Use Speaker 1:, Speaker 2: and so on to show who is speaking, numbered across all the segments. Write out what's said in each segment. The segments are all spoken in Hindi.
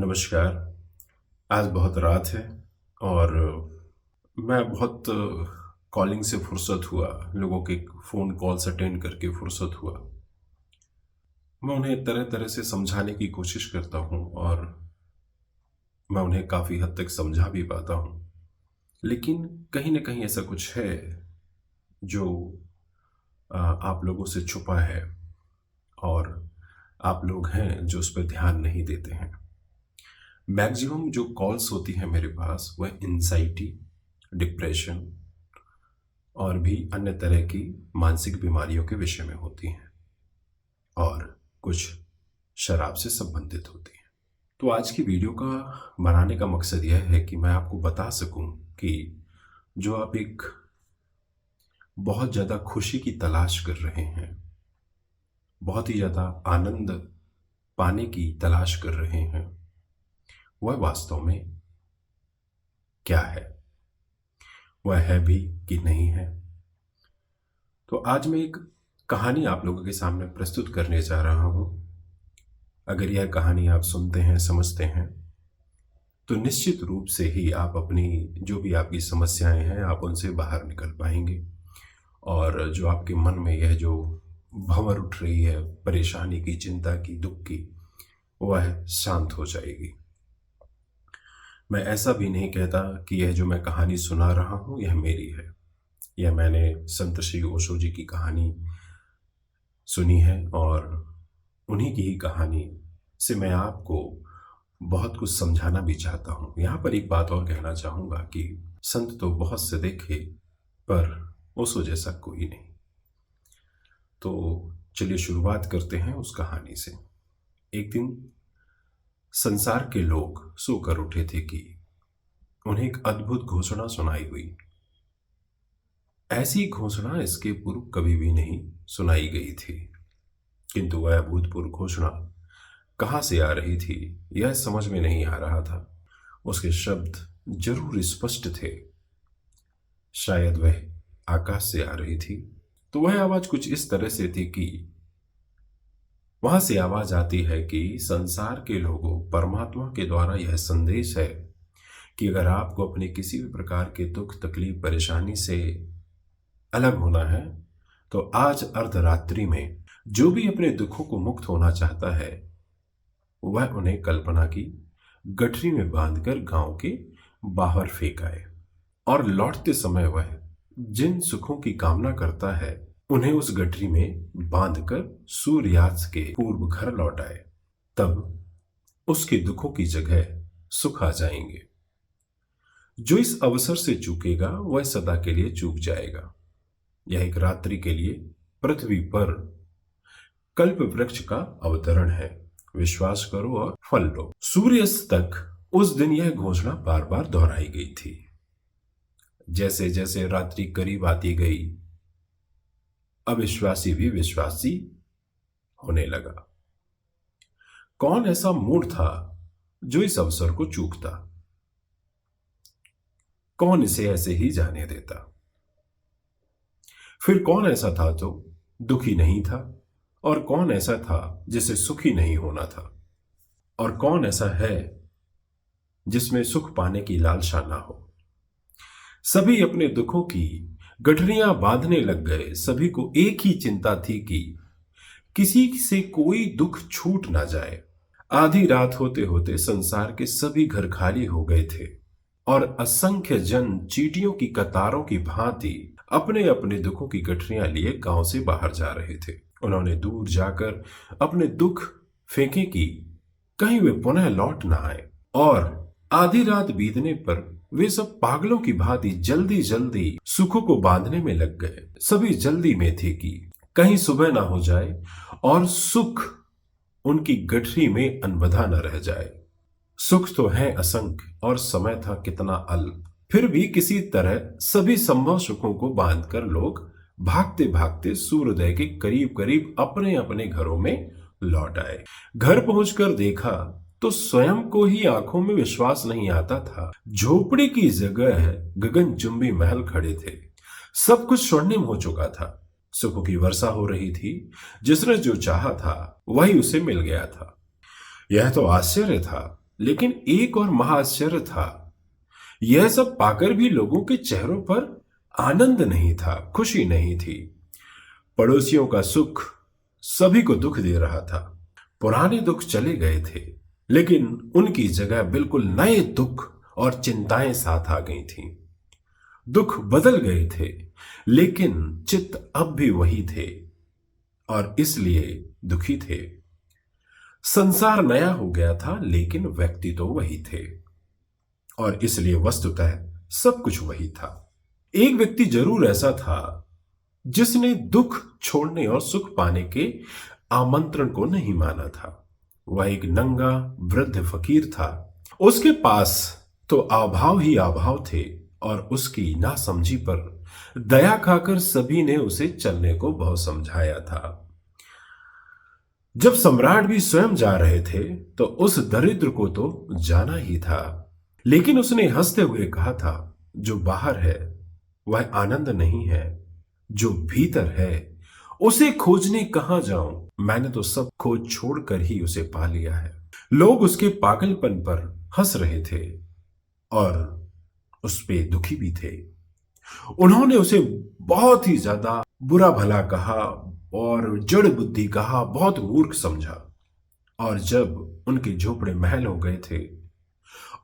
Speaker 1: नमस्कार। आज बहुत रात है और मैं बहुत कॉलिंग से फुर्सत हुआ, लोगों के फ़ोन कॉल्स अटेंड करके फुर्सत हुआ। मैं उन्हें तरह-तरह से समझाने की कोशिश करता हूँ और मैं उन्हें काफ़ी हद तक समझा भी पाता हूँ। लेकिन कहीं न कहीं ऐसा कुछ है जो आप लोगों से छुपा है और आप लोग हैं जो उस पे ध्यान नहीं देते हैं। मैक्सिमम जो कॉल्स होती हैं मेरे पास वह एंग्ज़ायटी, डिप्रेशन और भी अन्य तरह की मानसिक बीमारियों के विषय में होती हैं और कुछ शराब से संबंधित होती हैं। तो आज की वीडियो का बनाने का मकसद यह है कि मैं आपको बता सकूं कि जो आप एक बहुत ज़्यादा खुशी की तलाश कर रहे हैं, बहुत ही ज़्यादा आनंद पाने की तलाश कर रहे हैं, वह वास्तव में क्या है? वह है भी कि नहीं है? तो आज मैं एक कहानी आप लोगों के सामने प्रस्तुत करने जा रहा हूँ। अगर यह कहानी आप सुनते हैं, समझते हैं, तो निश्चित रूप से ही आप अपनी जो भी आपकी समस्याएं हैं, आप उनसे बाहर निकल पाएंगे और जो आपके मन में यह जो भंवर उठ रही है, परेशानी की, चिंता की, दुख की, वह शांत हो जाएगी। मैं ऐसा भी नहीं कहता कि यह जो मैं कहानी सुना रहा हूँ, यह मेरी है। यह मैंने संत श्री ओशो जी की कहानी सुनी है और उन्हीं की ही कहानी से मैं आपको बहुत कुछ समझाना भी चाहता हूँ। यहाँ पर एक बात और कहना चाहूँगा कि संत तो बहुत से देखे पर ओशो जैसा कोई नहीं। तो चलिए शुरुआत करते हैं उस कहानी से। एक दिन संसार के लोग सोकर उठे थे कि उन्हें एक अद्भुत घोषणा सुनाई हुई। ऐसी घोषणा इसके पूर्व कभी भी नहीं सुनाई गई थी, किंतु वह अभूतपूर्व घोषणा कहाँ से आ रही थी यह समझ में नहीं आ रहा था। उसके शब्द जरूर स्पष्ट थे, शायद वह आकाश से आ रही थी। तो वह आवाज कुछ इस तरह से थी कि वहां से आवाज आती है कि संसार के लोगों, परमात्मा के द्वारा यह संदेश है कि अगर आपको अपने किसी भी प्रकार के दुख, तकलीफ, परेशानी से अलग होना है तो आज अर्धरात्रि में जो भी अपने दुखों को मुक्त होना चाहता है वह उन्हें कल्पना की गठरी में बांधकर गांव के बाहर फेंक आए और लौटते समय वह जिन सुखों की कामना करता है उन्हें उस गठरी में बांधकर सूर्यास्त के पूर्व घर लौट आए। तब उसके दुखों की जगह सुख आ जाएंगे। जो इस अवसर से चूकेगा वह सदा के लिए चूक जाएगा। यह एक रात्रि के लिए पृथ्वी पर कल्प वृक्ष का अवतरण है। विश्वास करो और फल लो। सूर्यास्त तक उस दिन यह घोषणा बार बार दोहराई गई थी। जैसे जैसे रात्रि करीब आती गई, अविश्वासी भी विश्वासी होने लगा। कौन ऐसा मूढ़ था जो इस अवसर को चूकता? कौन इसे ऐसे ही जाने देता? फिर कौन ऐसा था जो दुखी नहीं था और कौन ऐसा था जिसे सुखी नहीं होना था? और कौन ऐसा है जिसमें सुख पाने की लालसा ना हो? सभी अपने दुखों की गठरियां बांधने लग गए। सभी को एक ही चिंता थी कि किसी से कोई दुख छूट ना जाए। आधी रात होते होते संसार के सभी घर खाली हो गए थे और असंख्य जन चींटियों की कतारों की भांति अपने अपने दुखों की गठरियां लिए गांव से बाहर जा रहे थे। उन्होंने दूर जाकर अपने दुख फेंके कि कहीं वे पुनः लौट ना आए। और आधी रात बीतने पर वे सब पागलों की भांति जल्दी जल्दी सुखों को बांधने में लग गए। सभी जल्दी में थे कि कहीं सुबह ना हो जाए और सुख उनकी गठरी में अनबंधा न रह जाए। सुख तो है असंख्य और समय था कितना अल्प। फिर भी किसी तरह सभी संभव सुखों को बांधकर लोग भागते भागते सूर्योदय के करीब करीब अपने अपने घरों में लौट आए। घर पहुंचकर देखा तो स्वयं को ही आंखों में विश्वास नहीं आता था। झोपड़ी की जगह गगनचुंबी महल खड़े थे। सब कुछ स्वर्णिम हो चुका था। सुखों की वर्षा हो रही थी। जिसने जो चाहा था वही उसे मिल गया था। यह तो आश्चर्य था लेकिन एक और महाआश्चर्य था, यह सब पाकर भी लोगों के चेहरों पर आनंद नहीं था, खुशी नहीं थी। पड़ोसियों का सुख सभी को दुख दे रहा था। पुराने दुख चले गए थे, लेकिन उनकी जगह बिल्कुल नए दुख और चिंताएं साथ आ गई थीं। दुख बदल गए थे, लेकिन चित्त अब भी वही थे और इसलिए दुखी थे। संसार नया हो गया था, लेकिन व्यक्ति तो वही थे और इसलिए वस्तुतः सब कुछ वही था। एक व्यक्ति जरूर ऐसा था जिसने दुख छोड़ने और सुख पाने के आमंत्रण को नहीं माना था। वह एक नंगा वृद्ध फकीर था। उसके पास तो अभाव ही अभाव थे और उसकी नासमझी पर दया खाकर सभी ने उसे चलने को बहुत समझाया था। जब सम्राट भी स्वयं जा रहे थे तो उस दरिद्र को तो जाना ही था, लेकिन उसने हंसते हुए कहा था, जो बाहर है वह आनंद नहीं है, जो भीतर है उसे खोजने कहां जाऊं। मैंने तो सब खोज छोड़कर ही उसे पा लिया है। लोग उसके पागलपन पर हंस रहे थे और उस पे दुखी भी थे। उन्होंने उसे बहुत ही ज्यादा बुरा भला कहा और जड़ बुद्धि कहा, बहुत मूर्ख समझा। और जब उनके झोपड़े महल हो गए थे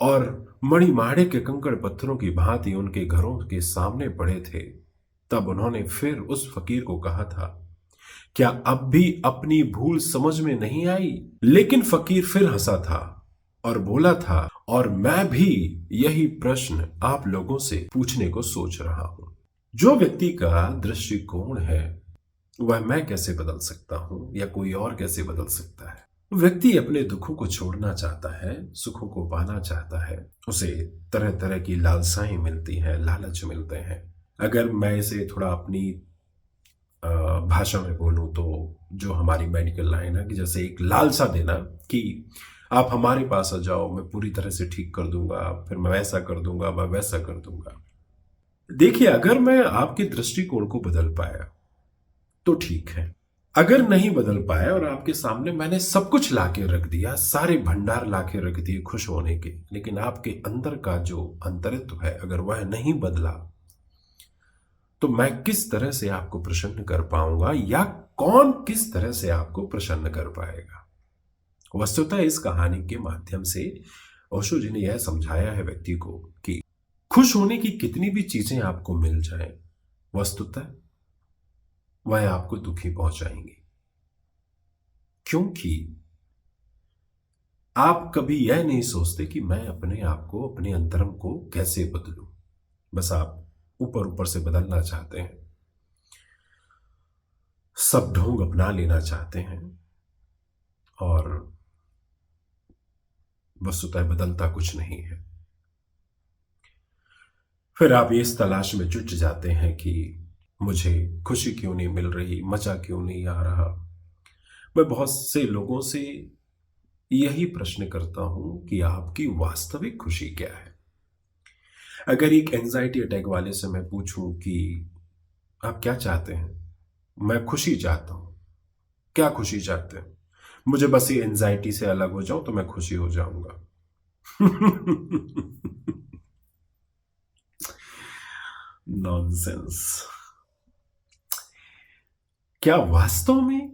Speaker 1: और मणिमाणे के कंकड़ पत्थरों की भांति उनके घरों के सामने पड़े थे, तब उन्होंने फिर उस फकीर को कहा था, क्या अब भी अपनी भूल समझ में नहीं आई? लेकिन फकीर फिर हंसा था और बोला था, और मैं भी यही प्रश्न आप लोगों से पूछने को सोच रहा हूं। जो व्यक्ति का दृष्टिकोण है वह मैं कैसे बदल सकता हूं या कोई और कैसे बदल सकता है? व्यक्ति अपने दुखों को छोड़ना चाहता है, सुखों को पाना चाहता है। उसे तरह तरह की लालसाएं मिलती हैं, लालच मिलते हैं। अगर मैं इसे थोड़ा अपनी भाषा में बोलूं तो जो हमारी मेडिकल लाइन है कि जैसे एक लालसा देना कि आप हमारे पास आ जाओ, मैं पूरी तरह से ठीक कर दूंगा, फिर मैं वैसा कर दूंगा, मैं वैसा कर दूंगा। देखिए, अगर मैं आपके दृष्टिकोण को बदल पाया तो ठीक है। अगर नहीं बदल पाया और आपके सामने मैंने सब कुछ लाके रख दिया, सारे भंडार लाके रख दिए खुश होने के, लेकिन आपके अंदर का जो अंतरित्व है अगर वह नहीं बदला, तो मैं किस तरह से आपको प्रसन्न कर पाऊंगा या कौन किस तरह से आपको प्रसन्न कर पाएगा? वस्तुतः इस कहानी के माध्यम से ओशो जी ने यह समझाया है व्यक्ति को कि खुश होने की कितनी भी चीजें आपको मिल जाएं, वस्तुतः वह आपको दुखी पहुंचाएंगी, क्योंकि आप कभी यह नहीं सोचते कि मैं अपने आप को, अपने अंतरंग को कैसे बदलूं। बस आप ऊपर ऊपर से बदलना चाहते हैं, सब ढोंग अपना लेना चाहते हैं और वस्तुतः बदलता कुछ नहीं है। फिर आप इस तलाश में जुट जाते हैं कि मुझे खुशी क्यों नहीं मिल रही, मजा क्यों नहीं आ रहा। मैं बहुत से लोगों से यही प्रश्न करता हूं कि आपकी वास्तविक खुशी क्या है? अगर एक एंजाइटी अटैक वाले से मैं पूछूं कि आप क्या चाहते हैं, मैं खुशी चाहता हूं, क्या खुशी चाहते हैं? मुझे बस ये एंजाइटी से अलग हो जाऊं तो मैं खुशी हो जाऊंगा। नॉनसेंस। क्या वास्तव में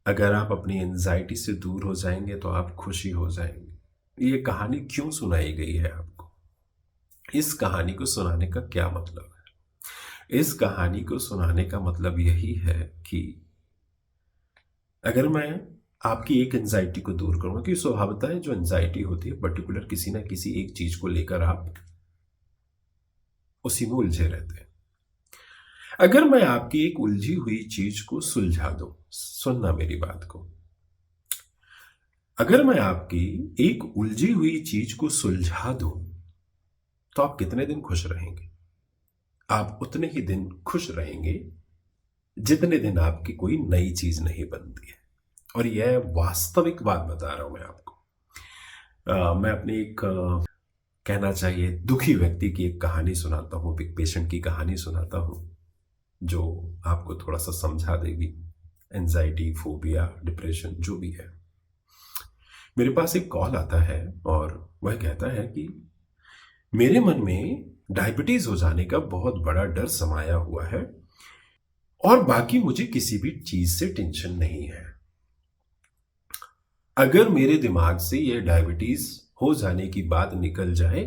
Speaker 1: अगर आप अपनी एंजाइटी से दूर हो जाएंगे तो आप खुशी हो जाएंगे? ये कहानी क्यों सुनाई गई है आपको? इस कहानी को सुनाने का क्या मतलब है? इस कहानी को सुनाने का मतलब यही है कि अगर मैं आपकी एक एंजाइटी को दूर करूंगा, कि स्वभावतः है जो एंजाइटी होती है पर्टिकुलर किसी ना किसी एक चीज को लेकर आप उसी में उलझे रहते हैं। अगर मैं आपकी एक उलझी हुई चीज को सुलझा दूं, सुनना मेरी बात को, अगर मैं आपकी एक उलझी हुई चीज को सुलझा दूं तो आप कितने दिन खुश रहेंगे? आप उतने ही दिन खुश रहेंगे जितने दिन आपकी कोई नई चीज नहीं बनती है। और यह वास्तविक बात बता रहा हूं मैं आपको। मैं अपनी एक कहना चाहिए दुखी व्यक्ति की एक कहानी सुनाता हूं, एक पेशेंट की कहानी सुनाता हूं जो आपको थोड़ा सा समझा देगी। एंजाइटी, फोबिया, डिप्रेशन जो भी है, मेरे पास एक कॉल आता है और वह कहता है कि मेरे मन में डायबिटीज हो जाने का बहुत बड़ा डर समाया हुआ है और बाकी मुझे किसी भी चीज से टेंशन नहीं है। अगर मेरे दिमाग से यह डायबिटीज हो जाने की बात निकल जाए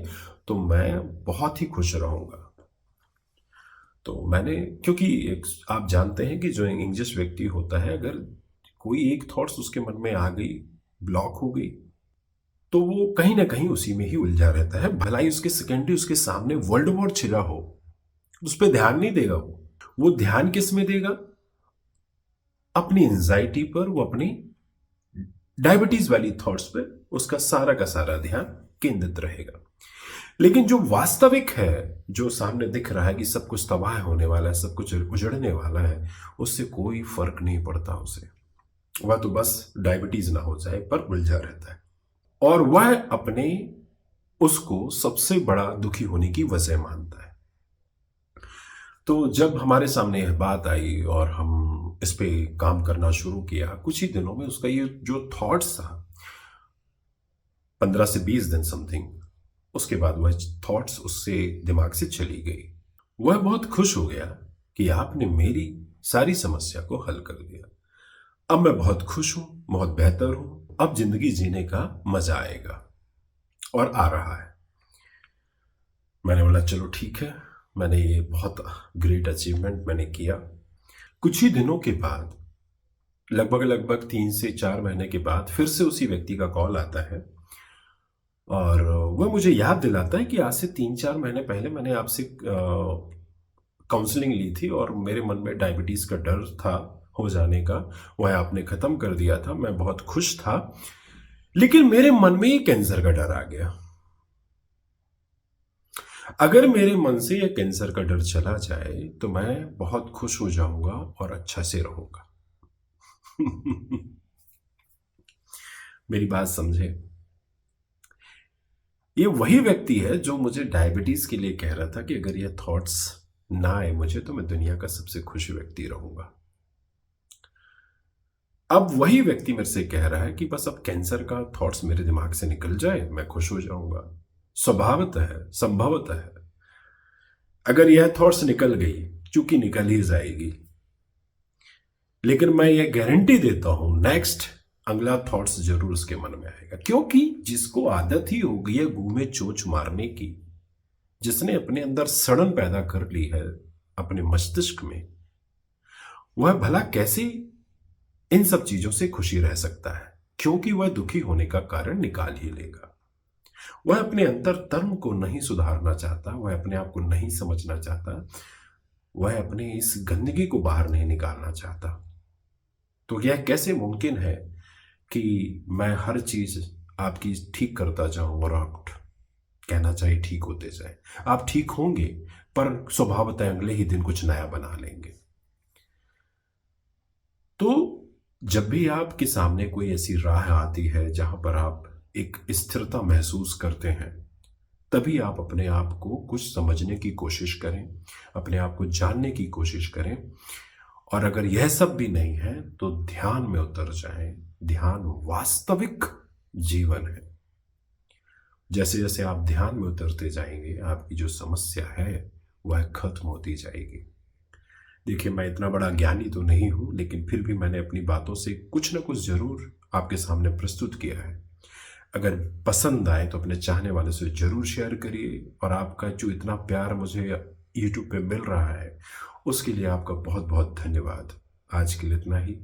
Speaker 1: तो मैं बहुत ही खुश रहूंगा। तो मैंने, क्योंकि आप जानते हैं कि जो इंग्लिश व्यक्ति होता है, अगर कोई एक थॉट्स उसके मन में आ गई, ब्लॉक हो गई, तो वो कहीं ना कहीं उसी में ही उलझा रहता है। भलाई उसके सेकेंडरी उसके सामने वर्ल्ड वॉर छिड़ा हो, उस पर ध्यान नहीं देगा। वो ध्यान किस में देगा? अपनी एंजाइटी पर, वो अपनी डायबिटीज वाली थॉट्स पे उसका सारा का सारा ध्यान केंद्रित रहेगा। लेकिन जो वास्तविक है, जो सामने दिख रहा है कि सब कुछ तबाह होने वाला है, सब कुछ उजड़ने वाला है, उससे कोई फर्क नहीं पड़ता उसे। वह तो बस डायबिटीज ना हो जाए पर उलझा रहता है और वह अपने उसको सबसे बड़ा दुखी होने की वजह मानता है। तो जब हमारे सामने यह बात आई और हम इस पे काम करना शुरू किया, कुछ ही दिनों में उसका ये जो थॉट्स था, 15 से 20 दिन समथिंग, उसके बाद वह थॉट्स उससे दिमाग से चली गई। वह बहुत खुश हो गया कि आपने मेरी सारी समस्या को हल कर दिया। अब मैं बहुत खुश हूं, बहुत बेहतर हूं, अब जिंदगी जीने का मजा आएगा और आ रहा है। मैंने बोला चलो ठीक है, मैंने ये बहुत ग्रेट अचीवमेंट मैंने किया। कुछ ही दिनों के बाद, लगभग 3 से 4 महीने के बाद, फिर से उसी व्यक्ति का कॉल आता है और वह मुझे याद दिलाता है कि आज से 3-4 महीने पहले मैंने आपसे काउंसलिंग ली थी और मेरे मन में डायबिटीज का डर था हो जाने का, वह आपने खत्म कर दिया था। मैं बहुत खुश था, लेकिन मेरे मन में ही कैंसर का डर आ गया। अगर मेरे मन से यह कैंसर का डर चला जाए तो मैं बहुत खुश हो जाऊंगा और अच्छा से रहूंगा। मेरी बात समझे? ये वही व्यक्ति है जो मुझे डायबिटीज के लिए कह रहा था कि अगर ये थॉट्स ना आए मुझे तो मैं दुनिया का सबसे खुश व्यक्ति रहूंगा। अब वही व्यक्ति मेरे से कह रहा है कि बस अब कैंसर का थॉट्स मेरे दिमाग से निकल जाए, मैं खुश हो जाऊंगा। स्वभावतः है, संभवतः है, अगर यह थॉट्स निकल गई, चूंकि निकल ही जाएगी, लेकिन मैं ये गारंटी देता हूं नेक्स्ट अगला थॉट्स जरूर उसके मन में आएगा। क्योंकि जिसको आदत ही हो गई है घूमे चोंच मारने की, जिसने अपने अंदर सड़न पैदा कर ली है अपने मस्तिष्क में, वह भला कैसे इन सब चीजों से खुशी रह सकता है? क्योंकि वह दुखी होने का कारण निकाल ही लेगा। वह अपने अंतर तर्म को नहीं सुधारना चाहता, वह अपने आप को नहीं समझना चाहता, वह अपने इस गंदगी को बाहर नहीं निकालना चाहता। तो यह कैसे मुमकिन है कि मैं हर चीज आपकी ठीक करता जाऊं और आप कहना चाहिए ठीक होते जाए? आप ठीक होंगे पर स्वभावतः अगले ही दिन कुछ नया बना लेंगे। तो जब भी आपके सामने कोई ऐसी राह आती है जहां पर आप एक स्थिरता महसूस करते हैं, तभी आप अपने आप को कुछ समझने की कोशिश करें, अपने आप को जानने की कोशिश करें। और अगर यह सब भी नहीं है तो ध्यान में उतर जाएं। ध्यान वास्तविक जीवन है। जैसे जैसे आप ध्यान में उतरते जाएंगे, आपकी जो समस्या है वह खत्म होती जाएगी। देखिए, मैं इतना बड़ा ज्ञानी तो नहीं हूं, लेकिन फिर भी मैंने अपनी बातों से कुछ ना कुछ जरूर आपके सामने प्रस्तुत किया है। अगर पसंद आए तो अपने चाहने वालों से जरूर शेयर करिए। और आपका जो इतना प्यार मुझे यूट्यूब पे मिल रहा है, उसके लिए आपका बहुत बहुत धन्यवाद। आज के लिए इतना ही।